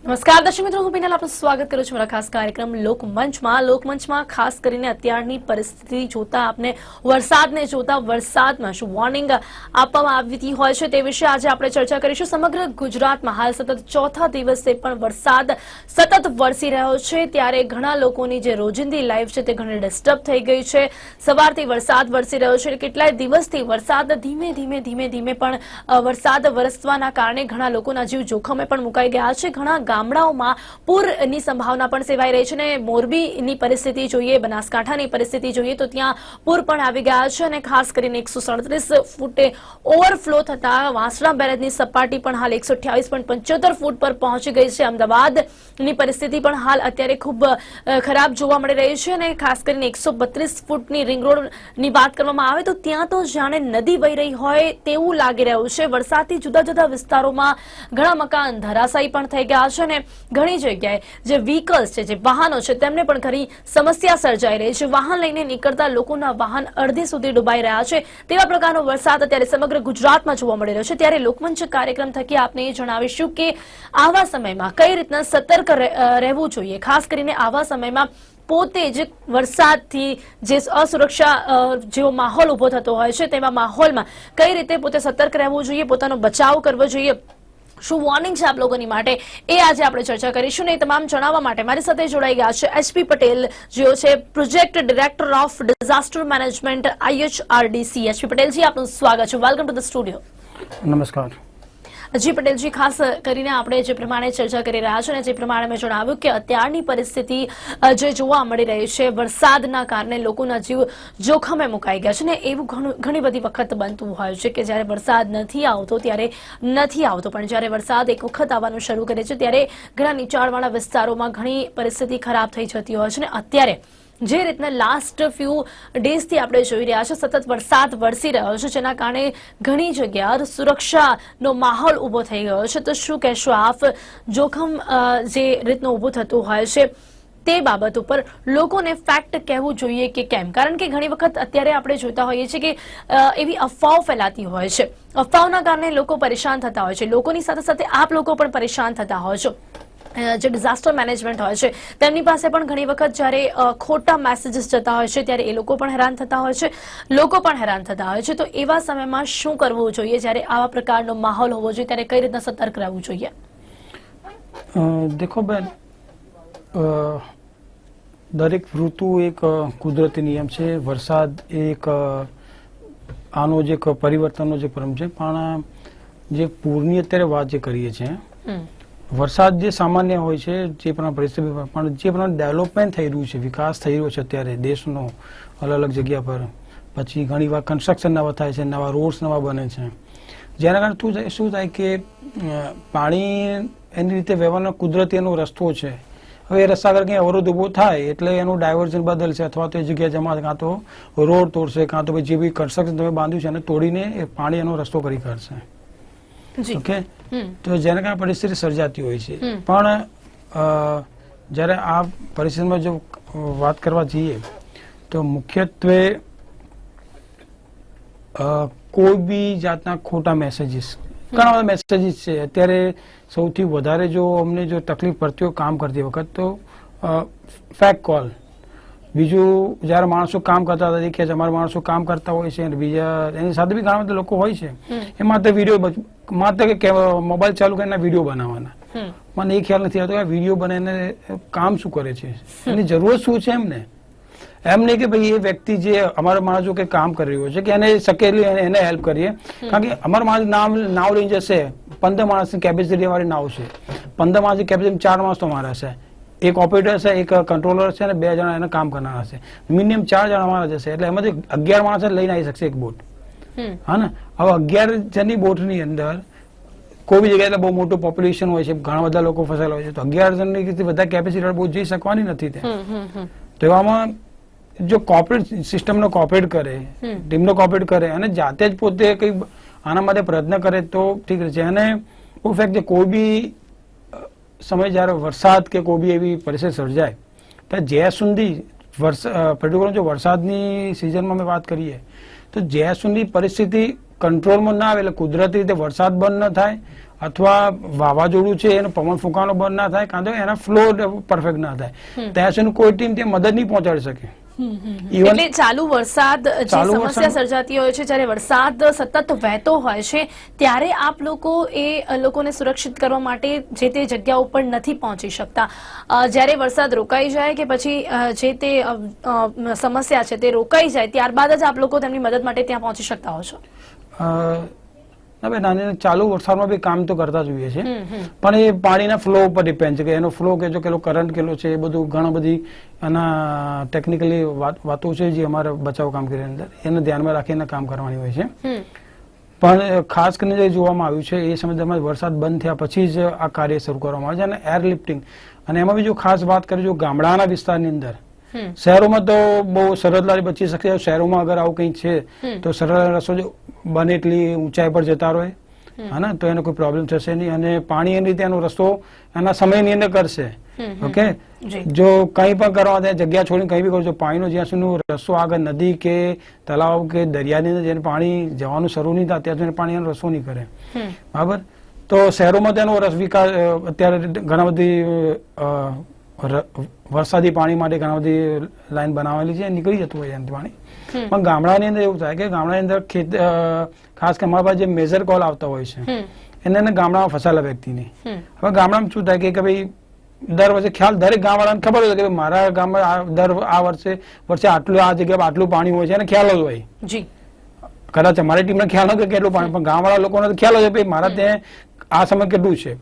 નમસ્કાર દર્શક મિત્રો, હું પિનલ આપનું સ્વાગત કરું છું મારા ખાસ કાર્યક્રમ લોકમંચમાં ખાસ કરીને અત્યારની પરિસ્થિતિ જોતા આપને વરસાદને જોતા વરસાદમાં શું વોર્નિંગ આપવામાં આવતી હોય છે તે વિશે આજે આપણે ચર્ચા કરીશું। સમગ્ર ગુજરાતમાં હાલ સતત ચોથા દિવસે પણ વરસાદ સતત વરસી રહ્યો છે, ત્યારે ઘણા લોકોની જે રોજિંદી લાઈફ છે તે ઘણી ડિસ્ટર્બ થઈ ગઈ છે। સવારથી વરસાદ વરસી રહ્યો છે, કેટલાય દિવસથી વરસાદ ધીમે ધીમે પણ વરસાદ વરસવાના કારણે ઘણા લોકોના જીવ જોખમે પણ મુકાઈ ગયા છે। ઘણા ગામડાઓમાં પૂરની સંભાવના પણ સેવાઈ રહી છે અને મોરબીની પરિસ્થિતિ જોઈએ, બનાસકાંઠાની પરિસ્થિતિ જોઈએ તો ત્યાં પૂર પણ આવી ગયા છે અને ખાસ કરીને 137 ફૂટે ઓવરફ્લો થતા વાસણા બેરેજની સપાટી પણ હાલ 128.75 ફૂટ પર પહોંચી ગઈ છે। અમદાવાદની પરિસ્થિતિ પણ હાલ અત્યારે ખૂબ ખરાબ જોવા મળી રહી છે અને ખાસ કરીને 132 ફૂટની રિંગ રોડની વાત કરવામાં આવે તો ત્યાં તો જાણે નદી વહી રહી હોય તેવું લાગી રહ્યું છે। વરસાદથી જુદા જુદા વિસ્તારોમાં ઘણા મકાન ધરાશાયી પણ થઈ ગયા છે અને ઘણી જગ્યાએ જે વ્હીકલ્સ છે, જે વાહનો છે, તેમને પણ ઘણી સમસ્યા સર્જાઈ રહી છે। વાહન લઈને નીકળતા લોકોના વાહન અડધે સુધી ડૂબાઈ રહ્યા છે તેવા પ્રકારનો વરસાદ અત્યારે સમગ્ર ગુજરાતમાં જોવા મળી રહ્યો છે। ત્યારે લોકમંચ કાર્યક્રમ થકી આપને એ જણાવીશું કે આવા સમયમાં કઈ રીતના સતર્ક રહેવું જોઈએ, ખાસ કરીને આવા સમયમાં પોતે જ વરસાદથી જે અસુરક્ષા જેવો માહોલ ઉભો થતો હોય છે તેવા માહોલમાં કઈ રીતે પોતે સતર્ક રહેવું જોઈએ, પોતાનો બચાવ કરવો જોઈએ, શું વોર્નિંગ છે આપ લોકોની માટે, એ આજે આપણે ચર્ચા કરીશું ને એ તમામ જણાવવા માટે મારી સાથે જોડાઈ ગયા છે એચપી પટેલ, જેઓ છે project director of disaster management IHRDC। HP પટેલજી, આપનું સ્વાગત છે, વેલકમ ટુ ધ સ્ટુડિયો। નમસ્કાર જી પટેલજી, ખાસ કરીને આપણે જે પ્રમાણે ચર્ચા કરી રહ્યા છે અને જે પ્રમાણે મેં જણાવ્યું કે અત્યારની પરિસ્થિતિ જે જોવા મળી રહી છે વરસાદના કારણે લોકોના જીવ જોખમે મુકાઈ ગયા છે ને એવું ઘણી બધી વખત બનતું હોય છે કે જ્યારે વરસાદ નથી આવતો ત્યારે નથી આવતો, પણ જ્યારે વરસાદ એક વખત આવવાનું શરૂ કરે છે ત્યારે ઘણા નીચાણવાળા વિસ્તારોમાં ઘણી પરિસ્થિતિ ખરાબ થઈ જતી હોય છે ને અત્યારે જે રીતના લાસ્ટ ફ્યુ ડેઝથી આપણે જોઈ રહ્યા છે સતત વરસાદ વરસી રહ્યો છે, જેના કારણે ઘણી જગ્યા સુરક્ષાનો માહોલ ઉભો થઈ ગયો છે। તો શું કહેશો આપ, જોખમ જે રીતનું ઊભું થતું હોય છે તે બાબત ઉપર લોકોને ફેક્ટ કહેવું જોઈએ કે કેમ? કારણ કે ઘણી વખત અત્યારે આપણે જોતા હોઈએ છીએ કે એવી અફવાઓ ફેલાતી હોય છે, અફવાઓના કારણે લોકો પરેશાન થતા હોય છે, લોકોની સાથે સાથે આપ લોકો પણ પરેશાન થતા હોય છો। જે ડિઝાસ્ટર મેનેજમેન્ટ હોય છે તેમની પાસે પણ ઘણી વખત જ્યારે ખોટા મેસેજીસ જતા હોય છે ત્યારે એ લોકો પણ હેરાન થતા હોય છે, લોકો પણ હેરાન થતા હોય છે। તો એવા સમયમાં શું કરવું જોઈએ જ્યારે આવા પ્રકારનો માહોલ હોવો જોઈએ, ત્યારે કઈ રીતના સતર્ક રહેવું જોઈએ? દેખો બેન, દરેક ઋતુ એક કુદરતી નિયમ છે, વરસાદ એક આનો જે પરિવર્તનનો જે ક્રમ છે, પણ જે પૂરની અત્યારે વાત જે કરીએ છીએ, વરસાદ જે સામાન્ય હોય છે જે પણ પરિસ્થિતિ, પણ જે પણ ડેવલપમેન્ટ થઈ રહ્યું છે, વિકાસ થઈ રહ્યો છે અત્યારે દેશનો અલગ અલગ જગ્યા પર, પછી ઘણી વાર કન્સ્ટ્રક્શન નવા થાય છે, નવા રોડ્સ નવા બને છે, જેના કારણે શું થાય કે પાણી એની રીતે વહેવાનો કુદરતી એનો રસ્તો છે। હવે એ રસ્તા આગળ કંઈ અવરોધ ઊભો થાય એટલે એનું ડાયવર્ઝન બદલશે અથવા તો એ જગ્યાએ જમા કાં તો રોડ તોડશે કાં તો જે બી કન્સ્ટ્રક્શન તમે બાંધ્યું છે એને તોડીને એ પાણી એનો રસ્તો કરી કાઢશે। ઓકે, તો જેના કારણે પરિસ્થિતિ સર્જાતી હોય છે। પણ જ્યારે આ પરિસ્થિતિમાં જો વાત કરવા જઈએ તો મુખ્યત્વે કોઈ બી જાતના ખોટા મેસેજીસ, ઘણા બધા મેસેજીસ છે અત્યારે। સૌથી વધારે જો અમને જો તકલીફ પડતી હોય કામ કરતી વખત તો ફેક કોલ, બીજું જયારે માણસો કામ કરતા હતા દેખ્યા છે, અમારા માણસો કામ કરતા હોય છે અને બીજા એની સાથે બી ઘણા બધા લોકો હોય છે, એ માત્ર વિડીયો, માત્ર કે મોબાઈલ ચાલુ કરીને વિડીયો બનાવવાના। મને એ ખ્યાલ નથી આવતો કે વિડીયો બનાવીને કામ શું કરે છે, એની જરૂરત શું છે એમ નહીં કે ભાઈ એ વ્યક્તિ જે અમારો માણસ જો કે કામ કરી રહ્યો છે કે એને શકેલી એને હેલ્પ કરીએ, કારણ કે અમારો માણસ નાવ લઈ જશે, 15 માણસની કેપેસિટી વાળી નાવ છે, 15 માણસની કેપેસિટી 4 માણસ તો અમારા છે, એક ઓપરેટર છે, એક કંટ્રોલર છે અને 2 જણા એને કામ કરનારા છે, મિનિમમ 4 જણા અમારા જશે, એટલે એમાંથી 11 માણસ લઈને આવી શકશે એક બોટ। હા ને, હવે 11 જણની બોટની અંદર કોઈ બી જગ્યાએ બહુ મોટું પોપ્યુલેશન હોય છે, ઘણા બધા લોકો ફસાયેલા હોય છે, તો 11 જણની બધા કેપેસિટી બોટ જઈ શકવાની નથી ત્યાં। તો એવામાં જો કોર્પોરેટ સિસ્ટમનો કોર્પોરેટ કરે, ટીમનો કોર્પોરેટ કરે અને જાતે જ પોતે કઈ આના માટે પ્રયત્ન કરે તો ઠીક છે। અને બહુ ફેક્ટ કોઈ બી સમય જયારે વરસાદ કે કોઈ બી એવી પરિસ્થિતિ સર્જાય તો જ્યાં સુધી પર્ટિક્યુલર જો વરસાદની સિઝનમાં અમે વાત કરીએ તો જ્યાં સુધી પરિસ્થિતિ કંટ્રોલમાં ના આવે એટલે કુદરતી રીતે વરસાદ બંધ ન થાય અથવા વાવાઝોડું છે એનો પવન ફૂંકાનો બંધ ના થાય કાં તો એના ફ્લો પરફેક્ટ ના થાય ત્યાં સુધી કોઈ ટીમ ત્યાં મદદ નહીં પહોંચાડી શકે. એટલે ચાલુ વરસાદ જે સમસ્યા સર્જાતી હોય છે, જ્યારે વરસાદ સતત વહેતો હોય છે ત્યારે આપ લોકો એ લોકોને સુરક્ષિત કરવા માટે જે તે જગ્યા ઉપર નથી પહોંચી શકતા. જ્યારે વરસાદ રોકાઈ જાય કે પછી જે તે સમસ્યા છે તે રોકાઈ જાય ત્યારબાદ જ આપ લોકો તેમની મદદ માટે ત્યાં પહોંચી શકતા હો છો? ચાલુ વરસાદમાં બી કામ તો કરતા જોઈએ છે, પણ એ પાણીના ફ્લો ઉપર ડિપેન્ડ છે કે એનો ફ્લો કેટલો કરંટ કેટલો છે, એ બધું ઘણા બધી એના ટેકનિકલી વાતો છે જે અમારે બચાવ કામગીરી અંદર એને ધ્યાનમાં રાખીને કામ કરવાની હોય છે. પણ ખાસ કરીને જે જોવામાં આવ્યું છે એ સમય દરમિયાન વરસાદ બંધ થયા પછી જ આ કાર્ય શરૂ કરવામાં આવે છે અને એરલિફ્ટિંગ, અને એમાં બી જો ખાસ વાત કરીએ જો ગામડાના વિસ્તારની અંદર, શહેરોમાં તો બહુ સરળતાથી બચી શકે. શહેરોમાં અગર આવું કંઈ છે તો સરળ રસ્તો બને એટલી ઊંચાઈ પર જતા રહે, હા, તો એને કોઈ પ્રોબ્લેમ થશે નહીં અને પાણી એની રીતે એનો રસ્તો એના સમયની અંદર કરશે. ઓકે, જો કંઈ પણ કરવા ત્યાં જગ્યા છોડીને કંઈ બી કરો છો, પાણીનો જ્યાં સુધી રસ્તો આગળ નદી કે તળાવ કે દરિયાની અંદર જેને પાણી જવાનું શરૂ નહીં થાય ત્યાં સુધી પાણી એનો રસ્તો નહીં કરે. બરાબર, તો શહેરોમાં તેનો વિકાસ અત્યારે ઘણા બધી વરસાદી પાણી માટે ઘણા બધી લાઈન બનાવેલી છે, નીકળી જતું હોય એનાથી પાણી. પણ ગામડાની અંદર એવું થાય કે ગામડાની અંદર ખાસ કે અમારા પાસે જે મેજર કોલ આવતા હોય છે એને ગામડામાં ફસાયેલા વ્યક્તિને, હવે ગામડામાં શું થાય કે ભાઈ દર વર્ષે ખ્યાલ દરેક ગામવાળાને ખબર હોય કે મારા ગામમાં આ વર્ષે આટલું આ જગ્યાએ આટલું પાણી હોય છે એને ખ્યાલ જ હોય. કદાચ અમારી ટીમને ખ્યાલ ન કે કેટલું પાણી, પણ ગામવાળા લોકોને ખ્યાલ હોય ભાઈ મારા ત્યાં આ સમય કેટલું છે.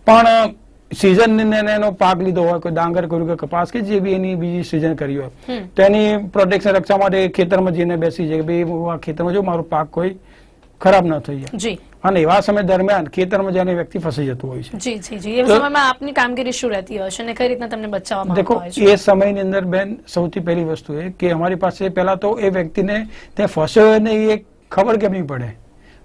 પણ સિઝન એનો પાક લીધો હોય, કોઈ ડાંગર કર્યું કે કપાસ કે જે બી એની બીજી સિઝન કરી હોય તો એની પ્રોટેક્શન રક્ષા માટે ખેતરમાં જઈને બેસી જાય કે ભાઈ આ ખેતરમાં જો મારો પાક કોઈ ખરાબ ન થઈ જાય. અને એવા સમય દરમિયાન ખેતરમાં જઈને વ્યક્તિ ફસાઈ જતું હોય છે. જી જી જી, એ સમયમાં આપની કામગીરી શું રહેતી હોય છે અને કઈ રીતના તમને બચાવવામાં આવતા હોય છે? દેખો, એ સમયની અંદર બેન સૌથી પહેલી વસ્તુ એ કે અમારી પાસે પહેલા તો એ વ્યક્તિને ત્યાં ફસ્યો ને એ ખબર કેમ નહીં પડે.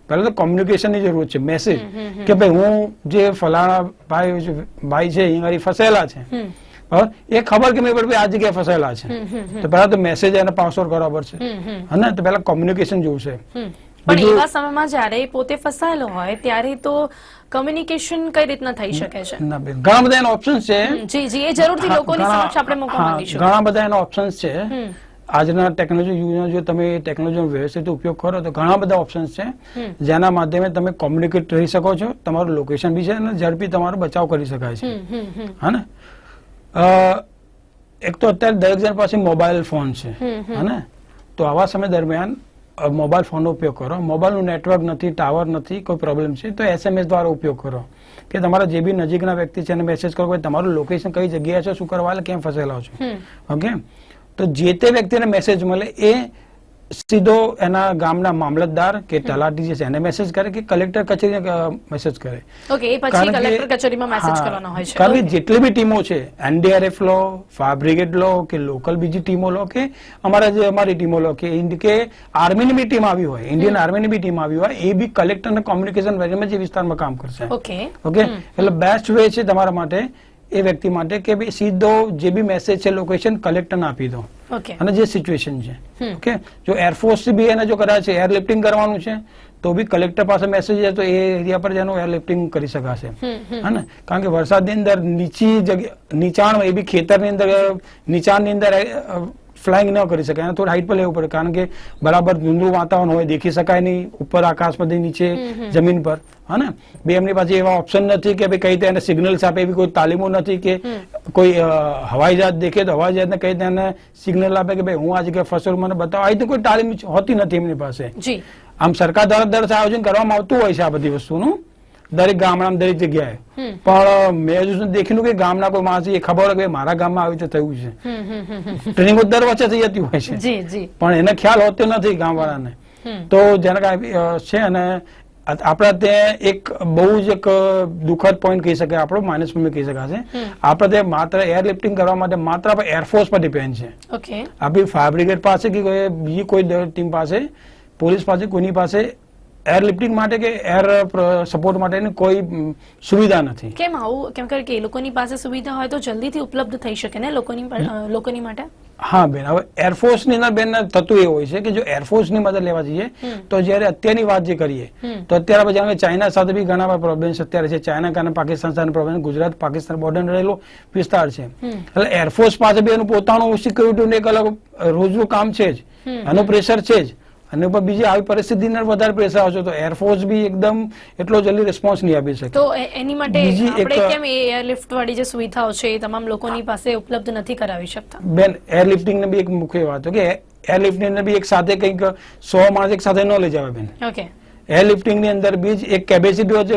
પહેલા તો કોમ્યુનિકેશનની જરૂર છે, મેસેજ કે ભાઈ હું જે ફલાણા ભાઈ છે અહીં ફસાયેલા છે, બરાબર, એ ખબર કે નહીં પડે આ જગ્યાએ ફસાયેલા છે, તો પહેલા તો મેસેજ એને પાસ ઓવર કરવા પડશે, હા, તો પહેલા કોમ્યુનિકેશન જોવું છે. પણ એવા સમયમાં જ્યારે પોતે ફસાયેલો હોય ત્યારે તો કમ્યુનિકેશન કઈ રીતના થઈ શકે છે? ઘણા બધા એના ઓપ્શન્સ છે. જી જી, એ જરૂરથી લોકોની સમક્ષ આપણે મૂકવા માંગીશું. ઘણા બધા એના ઓપ્શન્સ છે. આજના ટેકનોલોજી યુગનો જો તમે ટેકનોલોજીનો વ્યવસ્થિત ઉપયોગ કરો તો ઘણા બધા ઓપ્શન્સ છે જેના માધ્યમે તમે કોમ્યુનિકેટ રહી શકો છો, તમારું લોકેશન બી છે અને ઝડપી તમારો બચાવ કરી શકાય છે. હા ને, એક તો અત્યારે દરેક જણ પાસે મોબાઈલ ફોન છે, હા ને, તો આવા સમય દરમિયાન મોબાઈલ ફોનનો ઉપયોગ કરો. મોબાઈલનું નેટવર્ક નથી, ટાવર નથી, કોઈ પ્રોબ્લેમ છે તો SMS દ્વારા ઉપયોગ કરો કે તમારા જે બી નજીકના વ્યક્તિ છે એને મેસેજ કરો કે તમારું લોકેશન કઈ જગ્યાએ છે, શું કરવા, કેમ ફસાયેલા છો. ઓકે, તો જે તે વ્યક્તિને મેસેજ મળે એ સીધો એના ગામના મામલતદાર કે તલાટી જે છે એને મેસેજ કરે કે કલેક્ટર કચેરીને મેસેજ કરે. ઓકે, એ પછી કલેક્ટર કચેરીમાં મેસેજ કરવાનો હોય છે. કારણ કે જેટલી બી ટીમો છે, NDRF લો, ફાયર બ્રિગેડ લો કે લોકલ બીજી ટીમો લો કે અમારી ટીમો લો કે આર્મીની બી ટીમ આવી હોય, ઇન્ડિયન આર્મીની બી ટીમ આવી હોય, એ બી કલેક્ટરને કોમ્યુનિકેશન વેમાં જે વિસ્તારમાં કામ કરશે. ઓકે, એટલે બેસ્ટ વે છે તમારા માટે એ વ્યક્તિ માટે કે ભાઈ સીધો જે બી મેસેજ છે લોકેશન કલેક્ટરને આપી દો અને જે સિચ્યુએશન છે. ઓકે, જો એરફોર્સ બી એને જો કદાચ એરલિફ્ટિંગ કરવાનું છે તો બી કલેક્ટર પાસે મેસેજ છે તો એ એરિયા પર જેનું એરલિફ્ટિંગ કરી શકાશે. હા ને, કારણ કે વરસાદની અંદર નીચી જગ્યા નીચાણ એ બી ખેતરની અંદર નીચાણની અંદર ફ્લાઇંગ ન કરી શકાય, એને થોડું હાઈટ પર લેવું પડે કારણ કે બરાબર ધૂંધળું વાતાવરણ હોય, દેખી શકાય નહીં ઉપર આકાશમાંથી નીચે જમીન પર. હા ને, બે એમની પાસે એવા ઓપ્શન નથી કે ભાઈ કઈ રીતે એને સિગ્નલ્સ આપે, એવી કોઈ તાલીમો નથી કે કોઈ હવાઈ જહાજ દેખે તો હવાઈ જહાજને કઈ રીતે એને સિગ્નલ આપે કે ભાઈ હું આ જગ્યાએ ફસેલું મને બતાવો, આવી તો કોઈ તાલીમ હોતી નથી એમની પાસે. આમ સરકાર દ્વારા દર આયોજન કરવામાં આવતું હોય છે આ બધી વસ્તુનું દરેક ગામડામાં દરેક જગ્યાએ, પણ મેં દેખ્યું કે ગામના કોઈ માણસ એ ખબર હોય કે મારા ગામમાં આવી રીતે થયું છે, ટ્રેનિંગ દર વચ્ચે થઈ જતી હોય છે પણ એને ખ્યાલ હોતો નથી ગામવાળાને. તો જેના છે અને આપણા ત્યાં એક બહુ જ એક દુઃખદ પોઈન્ટ કહી શકાય, આપણો માઇનસ પોઈન્ટ કહી શકાશે. આપણે ત્યાં માત્ર એરલિફ્ટિંગ કરવા માટે માત્ર આપણે એરફોર્સ પર ડિપેન્ડ છે. આપણી ફાયર બ્રિગેડ પાસે કે બીજી કોઈ ટીમ પાસે, પોલીસ પાસે, કોઈની પાસે એરલિફ્ટિંગ માટે કે એર સપોર્ટ માટેની કોઈ સુવિધા નથી. કેમ આવું? કેમ કે એ લોકોની પાસે સુવિધા હોય તો જલ્દીથી ઉપલબ્ધ થઈ શકે ને લોકોની માટે. હા બેન, હવે એરફોર્સ ની અંદર બેન થતું એવું હોય છે કે જો એરફોર્સ ની મદદ લેવા જઈએ તો જયારે અત્યારની વાત જે કરીએ તો અત્યારે પછી ચાઇના સાથે બી ઘણા બધા પ્રોબ્લેમ્સ અત્યારે છે. ચાઇના કારણે પાકિસ્તાન સાથે પ્રોબ્લેમ, ગુજરાત પાકિસ્તાન બોર્ડર રહેલો વિસ્તાર છે એટલે એરફોર્સ પાસે બી એનું પોતાનું સિક્યુરિટીનું એક અલગ રોજનું કામ છે જ, એનું પ્રેશર છે જ. અને ઉપર બીજી આવી પરિસ્થિતિને વધારે પ્રેશર આવશે તો એરફોર્સ બી એકદમ એટલો જલ્દી રિસ્પોન્સ નહીં આપી શકે. તો એની માટે આપણે કેમ એરલિફ્ટ વાળી જે સુવિધાઓ છે એ તમામ લોકોની પાસે ઉપલબ્ધ નથી કરાવી શકતા? બેન, એરલિફ્ટિંગ ને બી એક મુખ્ય વાત કે એરલિફ્ટિંગ ને બી એક સાથે કંઈક 100 માણસ એક સાથે ન લઈ જવા બેન. ઓકે. એરલિફ્ટિંગ ની અંદર બી એક કેપેસિટી હોય છે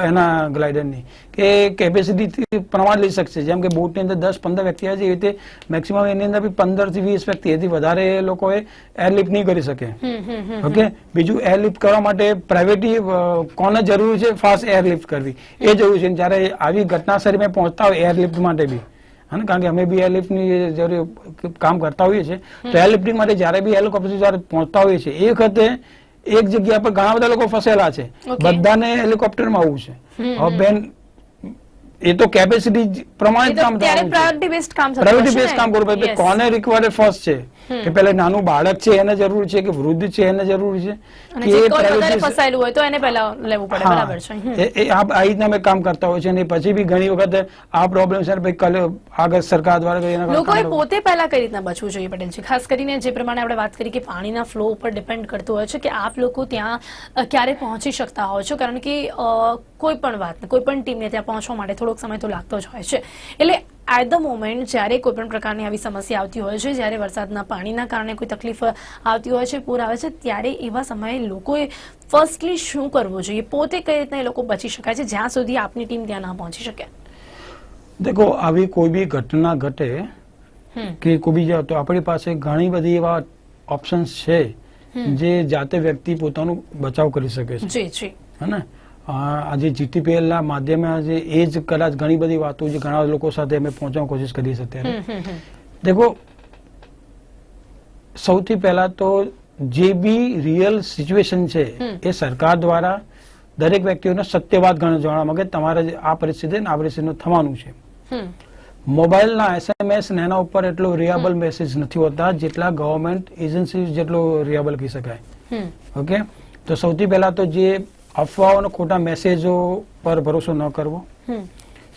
એના ગ્લાઇડર ની કે કેપેસિટી પ્રમાણ લઈ શકશે. જેમ કે બોટ ની અંદર 10-15 વ્યક્તિ આવે છે એવી રીતે મેક્સિમમ એની અંદર બી 15 થી 20 વ્યક્તિ, એથી વધારે લોકોએ એરલિફ્ટ નહીં કરી શકે. ઓકે. બીજું, એરલિફ્ટ કરવા માટે પ્રાઇવેટી કોને જરૂર છે ફાસ્ટ એરલિફ્ટ કરવી એ જરૂર છે. જયારે આવી ઘટનાસ્થળે પહોંચતા હોય એરલિફ્ટ માટે બી, કારણ કે અમે બી એરલિફ્ટ ની જરૂર કામ કરતા હોઈએ છીએ તો એરલિફ્ટિંગ માટે જયારે બી હેલિકોપ્ટર જયારે પહોંચતા હોઈએ છીએ એ વખતે એક જગ્યા પર ઘણા બધા લોકો ફસેલા છે, બધાને હેલિકોપ્ટરમાં આવવું છે. હવે બેન, એ તો કેપેસિટી પ્રમાણે કામ થવાનું છે. પ્રાયોરિટી બેઝડ કામ કરવું પડે. કોને રિક્વાયર્ડ ફર્સ્ટ છે કે પેલા નાનું બાળક છે એને જરૂર છે કે વૃદ્ધ છે એને જરૂર છે કે ફસાયેલું હોય તો એને પહેલા લેવું પડે. બરાબર છે. આ રીતના અમે કામ કરતા હોય છે અને પછી બી ઘણી વખત આ પ્રોબ્લેમ છે આગળ સરકાર દ્વારા લોકોએ પોતે પહેલા કઈ રીતના બચવું જોઈએ પટેલજી? ખાસ કરીને જે પ્રમાણે આપણે વાત કરી કે પાણીના ફ્લો ઉપર ડિપેન્ડ કરતું હોય છે કે આપ લોકો ત્યાં ક્યારે પહોંચી શકતા હોય છો, કારણ કે કોઈ પણ વાત, કોઈ પણ ટીમને ત્યાં પહોંચવા માટે થોડોક સમય તો લાગતો જ હોય છે. એટલે એટ ધ મોમેન્ટ જ્યારે કોઈ પણ પ્રકારની આવી સમસ્યા આવતી હોય છે, જ્યારે વરસાદના પાણીના કારણે કોઈ તકલીફ આવતી હોય છે, પૂર આવે છે, ત્યારે એવા સમયે લોકોએ ફર્સ્ટલી શું કરવું જોઈએ? પોતે કઈ રીતના એ લોકો બચી શકાય છે જ્યાં સુધી આપની ટીમ ત્યાં ના પહોંચી શકે? દેખો, આવી કોઈ બી ઘટના ઘટે કે કોઈ બી તો આપણી પાસે ઘણી બધી એવા ઓપ્શન્સ છે જે જાતે વ્યક્તિ પોતાનું બચાવ કરી શકે છે. જી જી. હે ને? આજે GTPL ના માધ્યમે આજે એ જ કદાચ ઘણી બધી વાતો જે ઘણા લોકો સાથે અમે પહોંચવાની કોશિશ કરી છે અત્યારે. દેખો, સૌથી પહેલા તો જે બી રિયલ સિચ્યુએશન છે એ સરકાર દ્વારા દરેક વ્યક્તિઓને સત્યવાદ જણાવવા માંગે તમારે આ પરિસ્થિતિ આ પરિસ્થિતિનું થવાનું છે. મોબાઈલના SMS ને એના ઉપર એટલો રિયાબલ મેસેજ નથી હોતા જેટલા ગવર્મેન્ટ એજન્સી જેટલો રિયાબલ કહી શકાય. ઓકે. તો સૌથી પહેલા તો જે અફવાઓ અને ખોટા મેસેજો પર ભરોસો ન કરવો.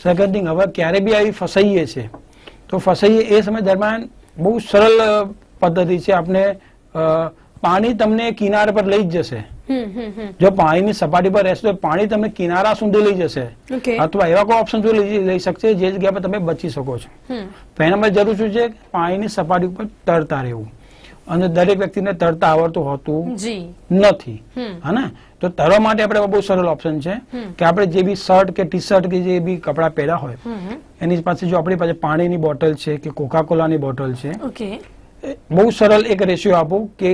સેકન્ડ થિંગ, હવે ક્યારે બી આવી ફસાઈએ છે તો ફસાઈએ એ સમય દરમિયાન બહુ સરળ પદ્ધતિ છે. આપણે પાણી તમને કિનારે પર લઈ જ જશે. જો પાણીની સપાટી પર રહેશે તો પાણી તમને કિનારા સુધી લઈ જશે, અથવા એવા કોઈ ઓપ્શન લઈ શકશે જે જગ્યા પર તમે બચી શકો છો. તો એના માટે જરૂર શું છે? પાણીની સપાટી ઉપર તરતા રહેવું. અને દરેક વ્યક્તિને તરતા આવડતું હોતું નથી. હા, તો તરવા માટે આપણે બહુ સરળ ઓપ્શન છે કે આપણે જે બી શર્ટ કે ટી શર્ટ કે જે બી કપડા પહેર્યા હોય એની પાસે જો આપણી પાસે પાણીની બોટલ છે કે કોકાકોલાની બોટલ છે, બહુ સરળ એક રેશિયો આપો કે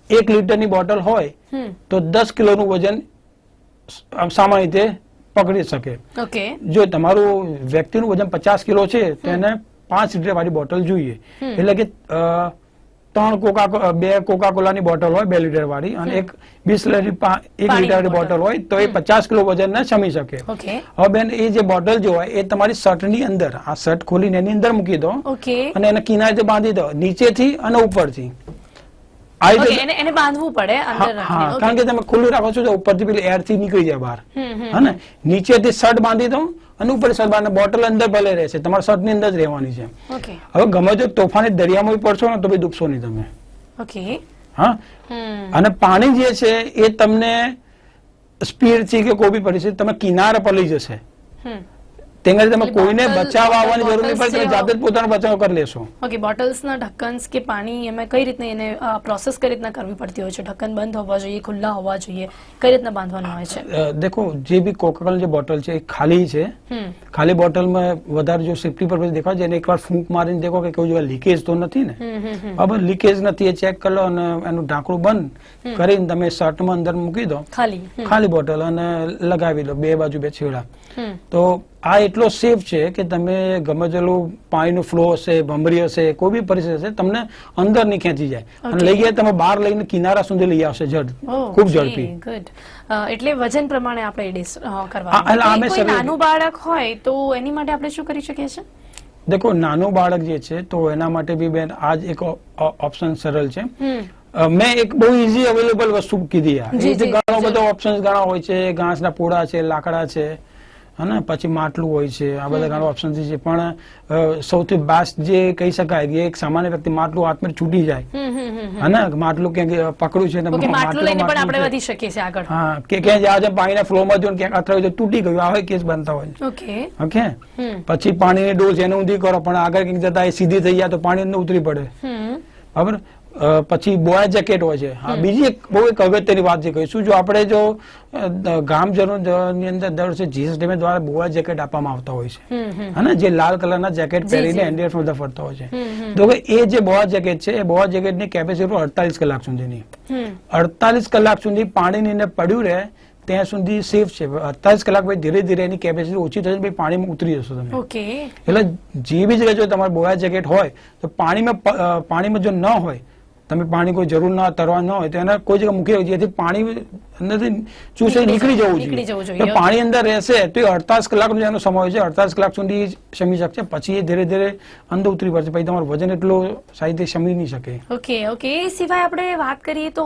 1 લીટરની બોટલ હોય તો 10 કિલોનું વજન સામાન્ય રીતે પકડી શકે. જો તમારું વ્યક્તિનું વજન 50 કિલો છે તો એને 5 લીટર વાળી બોટલ જોઈએ. એટલે કે 2 કોકાકોલાની બોટલ હોય 2 લીટર વાળી અને એક 20 લીટરની બોટલ હોય તો એ 50 કિલો વજન ને શમી શકે. હવે બેન, એ જે બોટલ જો હોય એ તમારી શર્ટ ની અંદર, આ શર્ટ ખોલીને એની અંદર મૂકી દો અને એને કિનારે બાંધી દો, નીચેથી અને ઉપરથી. એને બાંધવું પડે અંદર, કારણ કે તમે ખુલ્લું રાખો છો તો ઉપરથી પેલી એર થી નીકળી જાય બહાર. હા ને? નીચેથી શર્ટ બાંધી દો અને ઉપર શર્ટ બાંધો, બોટલ અંદર ભલે રહેશે, તમારા શર્ટ ની અંદર જ રહેવાની છે. હવે ગમે તો તોફાની દરિયામાં પડશો ને તો બી ડૂબશો નહીં તમે. હા. અને પાણી જે છે એ તમને સ્પીડ થી કે કોઈ બી પરિસ્થિતિ તમે કિનારા પર લઈ જશે. તેના તમે કોઈને બચાવ આવવાની જરૂર નહીં પડે, તમે જાતે જ પોતાનો બચાવ કરી લેશો. ઓકે. બોટલ્સના ઢક્કન કે પાણી એમાં કઈ રીતના એને પ્રોસેસ કઈ રીતના કરવી પડતી હોય છે? ઢક્કન બંધ હોવા જોઈએ, ખુલ્લા હોવા જોઈએ, કઈ રીતના બાંધવાનું હોય છે? દેખો, જે બી કોકાકોલા જે બોટલ છે એ ખાલી છે. ખાલી બોટલમાં વધારે જો સેફ્ટી પર્પઝ દેખાય છે એને એકવાર ફૂંક મારીને દેખો કે કોઈ લીકેજ તો નથી ને. બરાબર, લીકેજ નથી એ ચેક કરી લો અને એનું ઢાંકણું બંધ કરીને તમે શર્ટમાં અંદર મૂકી દો ખાલી બોટલ અને લગાવી લો 2 બાજુ 2 છેડા. તો આ એટલો સેફ છે કે તમે ગમે તેલું પાણીનો ફ્લો હશે, ભમરી હશે, કોઈ બી પરિસ્થિતિ હશે, તમને અંદર નહીં ખેંચી જાય અને લઈ ગયા તમે બહાર લઈને કિનારા સુધી લઈ આવશે ખૂબ ઝડપી. ગુડ. એટલે વજન પ્રમાણે આપણે ડીશ એટલે કરવાનું. આમે કોઈ નાનું બાળક હોય તો એની માટે આપણે શું કરી શકીએ છીએ? દેખો, નાનું બાળક જે છે તો એના માટે બી બેન આ જ એક ઓપ્શન સરળ છે. મેં એક બહુ ઇઝી અવેલેબલ વસ્તુ કીધી. ઘણો બધો ઓપ્શન ઘણા હોય છે. ઘાસના પૂડા છે, લાકડા છે, હને, પછી માટલું હોય છે. આ બધા ઘણા ઓપ્શન છે. પણ સૌથી બેસ્ટ જે કહી શકાય કે એક સામાન્ય વ્યક્તિ માટલું હાથમાં છૂટી જાય, હને, માટલું ક્યાંક પકડ્યું છે ને માટલું લઈને પણ આપણે વધી શકીએ છીએ આગળ. હા, કે ક્યાં જ્યાં પાણીના ફ્લોમાં જો ક્યાંક અથડાયું તો તૂટી ગયું, આવા કેસ બનતા હોય. Okay okay. પછી પાણીની ડોઝ એને ઊંધી કરો પણ આગળ ક્યાંક જતા એ સીધી થઈ જાય તો પાણી અંદર ઉતરી પડે. બરાબર. પછી બોયા જેકેટ હોય છે. હા, બીજી એક બહુ એક અગત્યની વાત જે કહીશું, જો આપણે જો ગામજનોની અંદર દર વર્ષે જીએસડીએમ દ્વારા બોયા જેકેટ આપવામાં આવતા હોય છે, હને, જે લાલ કલરના જેકેટ પહેરીને એનડીઆરએફ બધા ફરતા હોય છે. તો એ જે બોયા જેકેટ છે એ બોયા જેકેટની કેપેસિટી 48 કલાક સુધીની 48 કલાક સુધી પાણીની અંદર પડ્યું રહે ત્યાં સુધી સેફ છે. 48 કલાક પછી ધીરે ધીરે એની કેપેસિટી ઓછી થશે, પછી પાણીમાં ઉતરી જશો તમે. એટલે જે બી જગ્યાએ જો તમારે બોયા જેકેટ હોય તો પાણીમાં જો ન હોય, તમે પાણી કોઈ જરૂર ના તરવા ન હોય તો એના કોઈ જગ્યા મૂકી જેથી પાણી અંદરથી ચૂસે નીકળી જવું જોઈએ. પાણી અંદર રહેશે તો 48 કલાકનો એનો સમય હોય છે. 48 કલાક સુધી શમી શકશે, પછી એ ધીરે ધીરે અંદર ઉતરી પડશે, પછી તમારું વજન એટલું સારી રીતે શમી નહીં શકે. ઓકે. એ સિવાય આપણે વાત કરીએ તો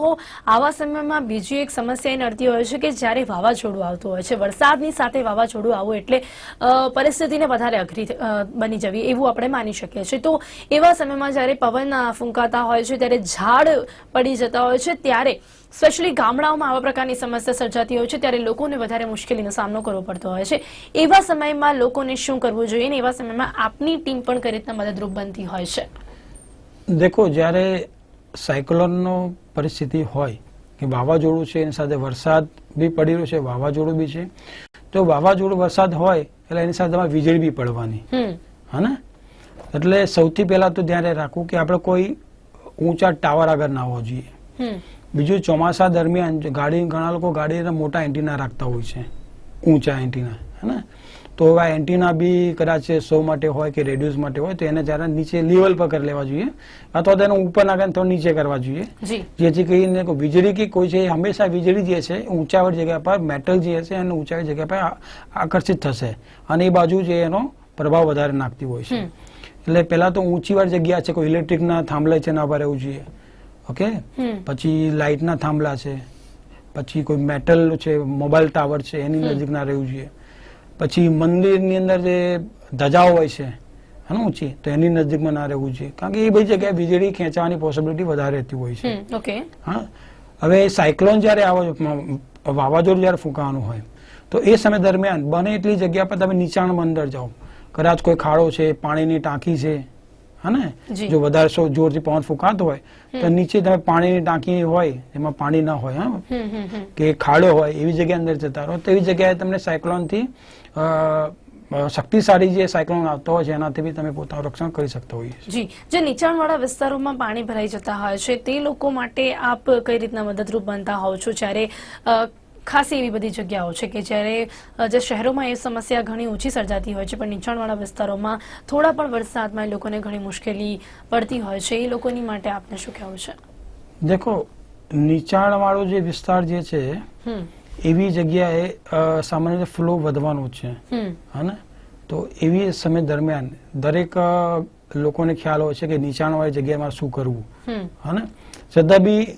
આવા સમયમાં બીજી એક સમસ્યા એ નડતી હોય છે કે જ્યારે વાવાઝોડું આવતું હોય છે, વરસાદની સાથે વાવાઝોડું આવવું એટલે પરિસ્થિતિને વધારે અઘરી બની જવી એવું આપણે માની શકીએ છીએ. તો એવા સમયમાં જ્યારે પવન ફૂંકાતા હોય છે, ત્યારે ઝાડ પડી જતા હોય છે, ત્યારે સ્પેશિયલી ગામડાઓમાં આવા પ્રકારની સમસ્યા સર્જાતી હોય છે, ત્યારે લોકોને વધારે મુશ્કેલીનો સામનો કરવો પડતો હોય છે. એવા સમયમાં લોકોને શું કરવું જોઈએ ને એવા સમયમાં આપની ટીમ પણ કઈ રીતના મદદરૂપ બનતી હોય છે? દેખો, જ્યારે સાયક્લોનનો પરિસ્થિતિ હોય કે વાવાઝોડું છે, એની સાથે વરસાદ બી પડી રહ્યો છે, વાવાઝોડું બી છે, તો વાવાઝોડું વરસાદ હોય એટલે એની સાથે તમારે વીજળી બી પડવાની, હા ને. એટલે સૌથી પહેલા તો ધ્યાન રાખવું કે આપણે કોઈ ઊંચા ટાવર આગળ ના હોવો જોઈએ. બીજું, ચોમાસા દરમિયાન ઘણા લોકો ગાડીના મોટા એન્ટીના રાખતા હોય છે, ઊંચા એન્ટીના, હે. તો આ એન્ટીના બી કદાચ શો માટે હોય કે રેડિયોઝ માટે હોય તો એને જરા નીચે લેવલ પર કરી લેવા જોઈએ, અથવા તો એને ઉપર નાખે તો નીચે કરવા જોઈએ, જેથી કરીને વીજળી કે કોઈ છે હંમેશા વીજળી જે છે ઊંચાઈ જગ્યા પર મેટલ જે છે એને ઊંચાઈ જગ્યા પર આકર્ષિત થશે અને એ બાજુ જે એનો પ્રભાવ વધારે નાખતી હોય છે. એટલે પેલા તો ઊંચી વાળી જગ્યા છે, કોઈ ઇલેક્ટ્રિકના થાંભલા છે ના રહેવું જોઈએ. ઓકે. પછી લાઇટના થાંભલા છે, પછી કોઈ મેટલ છે, મોબાઈલ ટાવર છે, એની નજીક ના રહેવું જોઈએ. પછી મંદિરની અંદર જે ધજાઓ હોય છે, હે, ઊંચી, તો એની નજીકમાં ના રહેવું જોઈએ, કારણ કે એ બધી જગ્યાએ વીજળી ખેંચવાની પોસિબિલિટી વધારે રહેતી હોય છે. હા. હવે સાયક્લોન જયારે આવે, વાવાઝોડું જયારે ફૂંકાવાનું હોય તો એ સમય દરમિયાન બને એટલી જગ્યા પર તમે નીચાણમાં અંદર જાઓ. કદાચ કોઈ ખાડો છે, પાણીની ટાંકી છે, હને, જો વધારે જોરથી પવન ફૂંકાતો હોય તો નીચે તમે પાણીની ટાંકી હોય એમાં પાણી ના હોય, કે ખાડો હોય એવી જગ્યા અંદર જતા રહો, તો એવી જગ્યાએ તમને સાયક્લોન થી શક્તિશાળી જે સાયક્લોન આવતો હોય છે એનાથી બી તમે પોતાનું રક્ષણ કરી શકતા હોઈએ. જી, જે નીચાણવાળા વિસ્તારોમાં પાણી ભરાઈ જતા હોય છે તે લોકો માટે આપ કઈ રીતના મદદરૂપ બનતા હોવ છો? જ્યારે ખાસ એવી બધી જગ્યાઓ છે કે જ્યારે જે શહેરોમાં એ સમસ્યા ઘણી ઓછી સર્જાતી હોય છે, પણ નીચાણવાળા વિસ્તારોમાં થોડા પણ વરસાદમાં એ લોકોને ઘણી મુશ્કેલી પડતી હોય છે, એ લોકોની માટે આપને શું કહેવું છે? દેખો, નીચાણવાળો જે વિસ્તાર જે છે એવી જગ્યાએ સામાન્ય રીતે ફ્લો વધવાનો છે, હે. તો એવી સમય દરમિયાન દરેક લોકોને ખ્યાલ હોય છે કે નીચાણવાળી જગ્યામાં શું કરવું, હે. છતાં બી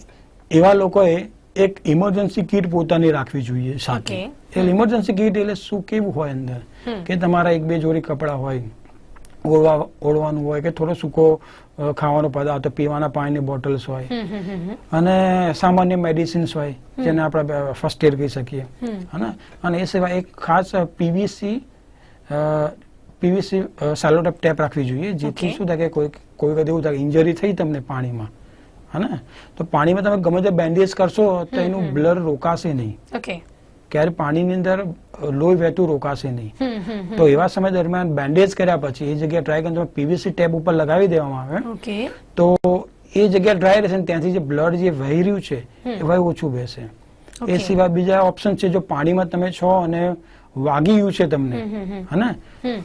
એવા લોકોએ એક ઇમરજન્સી કીટ પોતાની રાખવી જોઈએ સાથે. ઇમરજન્સી કીટ એટલે શું, કેવું હોય અંદર કે તમારા 1-2 જોડી કપડા હોય, ઓળવાનું હોય, કે થોડો સૂકો ખાવાનો પદાર્થ, પીવાના પાણીની બોટલ્સ હોય, અને સામાન્ય મેડિસિન્સ હોય જેને આપણે ફર્સ્ટ એડ કહી શકીએ, અને એ સિવાય એક ખાસ પીવીસી સેલોટેપ ટેપ રાખવી જોઈએ, જેથી શું થાય કે કોઈ વખત એવું થાય ઇન્જરી થઈ તમને પાણીમાં, હે, તો પાણીમાં તમે ગમે તે બેન્ડેજ કરશો તો એનું બ્લડ રોકાશે નહીં, ક્યારે પાણીની અંદર લોહી વહેતું રોકાશે નહીં. તો એવા સમય દરમિયાન બેન્ડેજ કર્યા પછી એ જગ્યા ટ્રાય કરીને પીવીસી ટેપ ઉપર લગાવી દેવામાં આવે તો એ જગ્યા ડ્રાય રહેશે, ત્યાંથી જે બ્લડ જે વહી રહ્યું છે એ વહી ઓછું બેસે. એ સિવાય બીજા ઓપ્શન છે, જો પાણીમાં તમે છો અને વાગી ગયું છે તમને, હે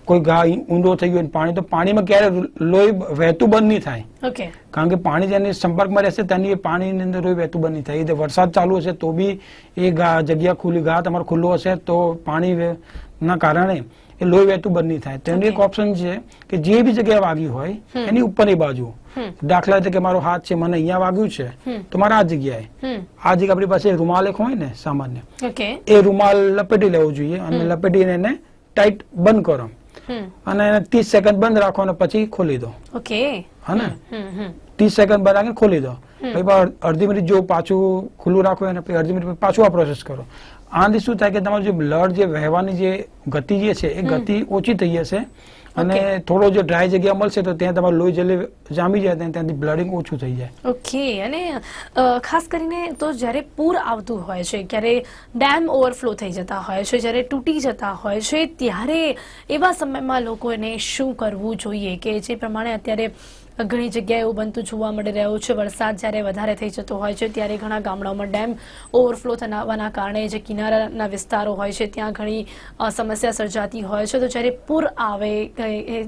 કોઈ ઘા ઊંડો થઈ ગયો પાણી, તો પાણીમાં ક્યારે લોહી વહેતું બંધ નહીં થાય. ઓકે. કારણ કે પાણી જેની સંપર્કમાં રહેશે તેની એ પાણીની અંદર લોહી વહેતું બંધ નહીં થાય. એ વરસાદ ચાલુ હશે તો બી એ જગ્યા ખુલ્લી, ઘા તમારો ખુલ્લો હશે તો પાણી ના કારણે એ લોહી વહેતું બંધ નહીં થાય. તેનું એક ઓપ્શન છે કે જે બી જગ્યાએ વાગ્યું હોય એની ઉપરની બાજુ, દાખલા તરીકે મારો હાથ છે, મને અહીંયા વાગ્યું છે તો મારા આ જગ્યાએ આપણી પાસે રૂમાલ એક હોય ને સામાન્ય, એ રૂમાલ લપેટી લેવો જોઈએ અને લપેટીને એને ટાઈટ બંધ કરો અને એને 30 સેકન્ડ બંધ રાખો અને પછી ખોલી દો. ઓકે. હા ને, 30 સેકન્ડ બંધ રાખીને ખોલી દો. પછી અડધી મિનિટ જો પાછું ખુલ્લું રાખો અને પછી અડધી મિનિટ પાછું આ પ્રોસેસ કરો. આનાથી શું થાય કે તમારું જે બ્લડ જે વહેવાની જે ગતિ જે છે એ ગતિ ઓછી થઈ જશે અને થોડો જો ડ્રાય જગ્યા મળશે તો ત્યાં તમારું લોહી જલ્દી જામી જાય, ત્યાંથી બ્લડિંગ ઓછું થઈ જાય. ઓકે. અને ખાસ કરીને તો જ્યારે પૂર આવતું હોય છે, ક્યારે ડેમ ઓવરફ્લો થઈ જતા હોય છે, જ્યારે તૂટી જતા હોય છે, ત્યારે એવા સમયમાં લોકોને શું કરવું જોઈએ કે જે પ્રમાણે અત્યારે ઘણી જગ્યાએ એવું બનતું જોવા મળી રહ્યું છે. વરસાદ જ્યારે વધારે થઈ જતો હોય છે ત્યારે ઘણા ગામડાઓમાં ડેમ ઓવરફ્લો થવાના કારણે જે કિનારાના વિસ્તારો હોય છે ત્યાં ઘણી સમસ્યા સર્જાતી હોય છે. તો જ્યારે પૂર આવે,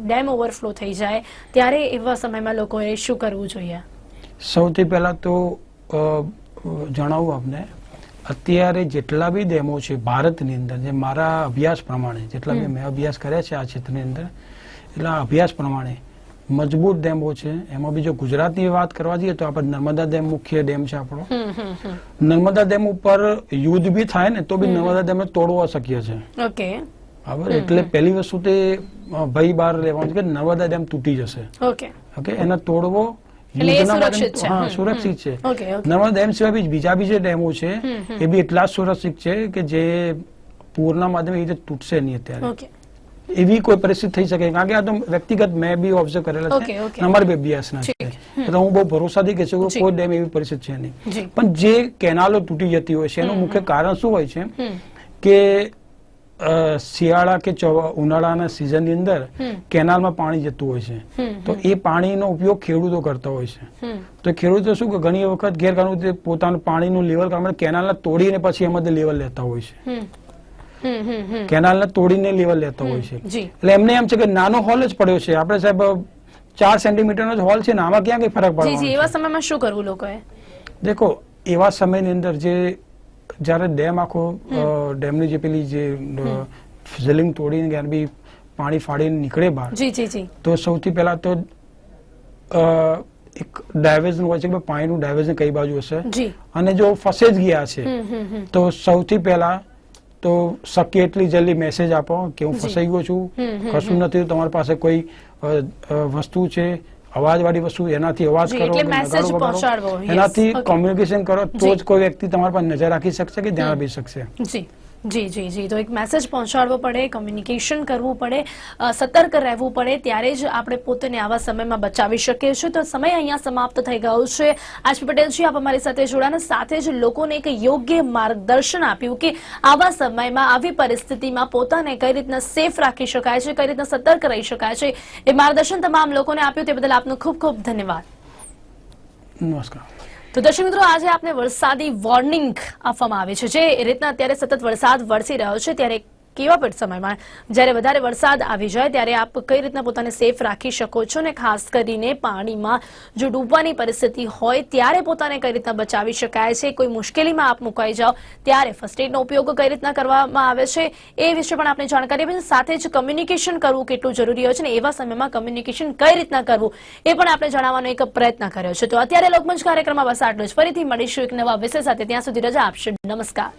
ડેમ ઓવરફ્લો થઈ જાય, ત્યારે એવા સમયમાં લોકોએ શું કરવું જોઈએ? સૌથી પહેલા તો જણાવું આપને, અત્યારે જેટલા બી ડેમો છે ભારતની અંદર, જે મારા અભ્યાસ પ્રમાણે, જેટલા બી મેં અભ્યાસ કર્યા છે આ ક્ષેત્રની અંદર, એટલા અભ્યાસ પ્રમાણે મજબૂત ડેમો છે. એમાં બી જો ગુજરાતની વાત કરવા જઈએ તો આપણે નર્મદા ડેમ મુખ્ય ડેમ છે આપણો. નર્મદા ડેમ ઉપર યુદ્ધ બી થાય ને તો બી નર્મદા ડેમ તોડવો અશક્ય છે. ઓકે. બરાબર. એટલે પહેલી વસ્તુ તે ભય બહાર લેવાનું છે કે નર્મદા ડેમ તૂટી જશે. ઓકે. ઓકે. એને તોડવો સુરક્ષિત છે. નર્મદા ડેમ સિવાય બી બીજા બી જે ડેમો છે એ બી એટલા જ સુરક્ષિત છે કે જે પૂરના માધ્યમે એ રીતે તૂટશે નહીં અત્યારે. એવી કોઈ પરિસ્થિતિ થઈ શકે, કારણ કે આ તો વ્યક્તિગત મેં બી ઓબ્ઝર્વ કરેલા છે, અમારે બી અભ્યાસના છે, એટલે હું બહુ ભરોસાથી કહી શકું કોઈ ડેમ એવી પરિસ્થિતિ છે નહીં. પણ જે કેનાલો તૂટી જતી હોય છે એનું મુખ્ય કારણ શું હોય છે કે શિયાળા કે ઉનાળાના સિઝનની અંદર કેનાલમાં પાણી જતું હોય છે, તો એ પાણીનો ઉપયોગ ખેડૂતો કરતા હોય છે. તો ખેડૂતો શું કે ઘણી વખત ગેરકાનૂની પોતાનું પાણીનું લેવલ કરવા માટે કેનાલને તોડીને પછી એમાંથી લેવલ લેતા હોય છે, કેનાલને તોડીને લેવલ લેતા હોય છે. એટલે એમને એમ છે કે નાનો હોલ જ પડ્યો છે, આપણે સાહેબ 4 સેન્ટીમીટરનો જ હોલ છે ને, આમાં ક્યાં કઈ ફરક પડે? એવા સમયમાં શું કરવું લોકોએ? દેખો, એવા સમયની અંદર જયારે ડેમ આખો ડેમની જે પેલી જે ફિઝલિંગ તોડીને ક્યારે બી પાણી ફાડીને નીકળે બહાર, તો સૌથી પહેલા તો એક ડાયવર્ઝન હોય છે કે પાણીનું ડાયવર્ઝન કઈ બાજુ હશે, અને જો ફસે જ ગયા છે તો સૌથી પહેલા તો શક્ય એટલી જલ્દી મેસેજ આપો કે હું ફસાઈ ગયો છું, કશું નથી, તમારી પાસે કોઈ વસ્તુ છે અવાજ વાળી વસ્તુ, એનાથી અવાજ કરો, એનાથી કોમ્યુનિકેશન કરો, તો જ કોઈ વ્યક્તિ તમારા પર નજર રાખી શકશે કે ધ્યાન આપી શકશે. જી જી જી. તો એક મેસેજ પહોંચાડવો પડે, કમ્યુનિકેશન કરવું પડે, સતર્ક રહેવું પડે, ત્યારે જ આપણે પોતાને આવા સમયમાં બચાવી શકીએ છીએ. તો સમય અહીંયા સમાપ્ત થઈ ગયો છે. આશી પટેલજી, આપ અમારી સાથે જોડાયા, સાથે જ લોકોને એક યોગ્ય માર્ગદર્શન આપ્યું કે આવા સમયમાં, આવી પરિસ્થિતિમાં પોતાને કઈ રીતના સેફ રાખી શકાય છે, કઈ રીતના સતર્ક રહી શકાય છે, એ માર્ગદર્શન તમામ લોકોને આપ્યું. તે બદલ આપનો ખૂબ ખૂબ ધન્યવાદ. નમસ્કાર. તો દર્શક મિત્રો, આજે આપને વરસાદી વોર્નિંગ આપવામાં આવી છે. જે રીતના અત્યારે સતત વરસાદ વરસી રહ્યો છે, ત્યારે કેવા સમયમાં જ્યારે વધારે વરસાદ આવી જાય ત્યારે આપ કઈ રીતના પોતાને સેફ રાખી શકો છો, ને ખાસ કરીને પાણીમાં જો ડૂબવાની પરિસ્થિતિ હોય ત્યારે પોતાને કઈ રીતના બચાવી શકાય છે, કોઈ મુશ્કેલીમાં આપ મુકાઈ જાઓ ત્યારે ફર્સ્ટ એડનો ઉપયોગ કઈ રીતના કરવામાં આવે છે, એ વિશે પણ આપને જાણકારી આપી. સાથે જ કમ્યુનિકેશન કરવું કેટલું જરૂરી હોય છે ને એવા સમયમાં કમ્યુનિકેશન કઈ રીતના કરવું એ પણ આપણે જણાવવાનો એક પ્રયત્ન કર્યો છે. તો અત્યારે લોકમંચ કાર્યક્રમમાં બસ આટલું જ. ફરીથી મળીશું એક નવા વિષય સાથે. ત્યાં સુધી રજા આપશે. નમસ્કાર.